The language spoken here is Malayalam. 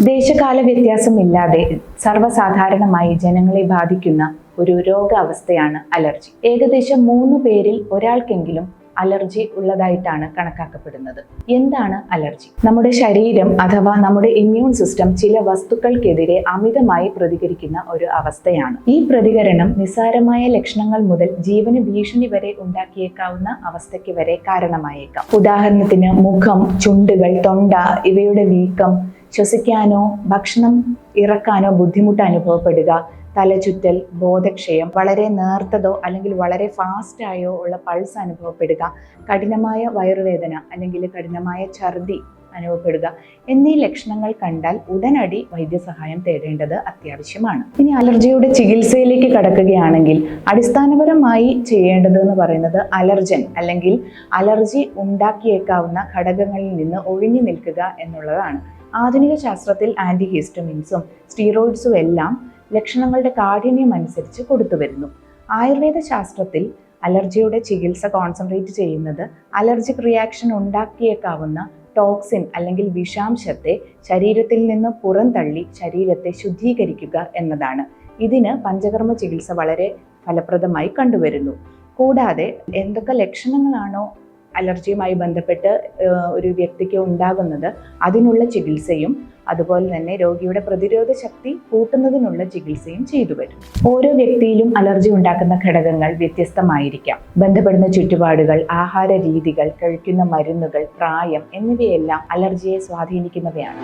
ദേശകാല വ്യത്യാസമില്ലാതെ സർവ്വസാധാരണമായി ജനങ്ങളെ ബാധിക്കുന്ന ഒരു രോഗാവസ്ഥയാണ് അലർജി. ഏകദേശം 3 പേരിൽ ഒരാൾക്കെങ്കിലും അലർജി ഉള്ളതായിട്ടാണ് കണക്കാക്കപ്പെടുന്നത്. എന്താണ് അലർജി? നമ്മുടെ ശരീരം അഥവാ നമ്മുടെ ഇമ്മ്യൂൺ സിസ്റ്റം ചില വസ്തുക്കൾക്കെതിരെ അമിതമായി പ്രതികരിക്കുന്ന ഒരു അവസ്ഥയാണ്. ഈ പ്രതികരണം നിസ്സാരമായ ലക്ഷണങ്ങൾ മുതൽ ജീവന് ഭീഷണി വരെ ഉണ്ടാക്കിയേക്കാവുന്ന അവസ്ഥയ്ക്ക് വരെ കാരണമായേക്കാം. ഉദാഹരണത്തിന് മുഖം, ചുണ്ടുകൾ, തൊണ്ട ഇവയുടെ വീക്കം, ശ്വസിക്കാനോ ഭക്ഷണം ഇറക്കാനോ ബുദ്ധിമുട്ട് അനുഭവപ്പെടുക, തലചുറ്റൽ, ബോധക്ഷയം, വളരെ നേർത്തതോ അല്ലെങ്കിൽ വളരെ ഫാസ്റ്റായോ ഉള്ള പൾസ് അനുഭവപ്പെടുക, കഠിനമായ വയറുവേദന അല്ലെങ്കിൽ കഠിനമായ ഛർദി അനുഭവപ്പെടുക എന്നീ ലക്ഷണങ്ങൾ കണ്ടാൽ ഉടനടി വൈദ്യസഹായം തേടേണ്ടത് അത്യാവശ്യമാണ്. ഇനി അലർജിയുടെ ചികിത്സയിലേക്ക് കടക്കുകയാണെങ്കിൽ അടിസ്ഥാനപരമായി ചെയ്യേണ്ടത് എന്ന് പറയുന്നത് അലർജൻ അല്ലെങ്കിൽ അലർജി ഉണ്ടാക്കിയേക്കാവുന്ന ഘടകങ്ങളിൽ നിന്ന് ഒഴിഞ്ഞു നിൽക്കുക എന്നുള്ളതാണ്. ആധുനിക ശാസ്ത്രത്തിൽ ആന്റിഹിസ്റ്റമിൻസും സ്റ്റീറോയിഡ്സും എല്ലാം ലക്ഷണങ്ങളുടെ കാഠിന്യം അനുസരിച്ച് കൊടുത്തു വരുന്നു. ആയുർവേദ ശാസ്ത്രത്തിൽ അലർജിയുടെ ചികിത്സ കോൺസെൻട്രേറ്റ് ചെയ്യുന്നത് അലർജിക് റിയാക്ഷൻ ഉണ്ടാക്കിയേക്കാവുന്ന ടോക്സിൻ അല്ലെങ്കിൽ വിഷാംശത്തെ ശരീരത്തിൽ നിന്ന് പുറന്തള്ളി ശരീരത്തെ ശുദ്ധീകരിക്കുക എന്നതാണ്. ഇതിന് പഞ്ചകർമ്മ ചികിത്സ വളരെ ഫലപ്രദമായി കണ്ടുവരുന്നു. കൂടാതെ എന്തൊക്കെ ലക്ഷണങ്ങളാണോ അലർജിയുമായി ബന്ധപ്പെട്ട് ഒരു വ്യക്തിക്ക് ഉണ്ടാകുന്നത് അതിനുള്ള ചികിത്സയും അതുപോലെ തന്നെ രോഗിയുടെ പ്രതിരോധ ശക്തി കൂട്ടുന്നതിനുള്ള ചികിത്സയും ചെയ്തു വരും. ഓരോ വ്യക്തിയിലും അലർജി ഉണ്ടാക്കുന്ന ഘടകങ്ങൾ വ്യത്യസ്തമായിരിക്കാം. ബന്ധപ്പെടുന്ന ചുറ്റുപാടുകൾ, ആഹാര രീതികൾ, കഴിക്കുന്ന മരുന്നുകൾ, പ്രായം എന്നിവയെല്ലാം അലർജിയെ സ്വാധീനിക്കുന്നവയാണ്.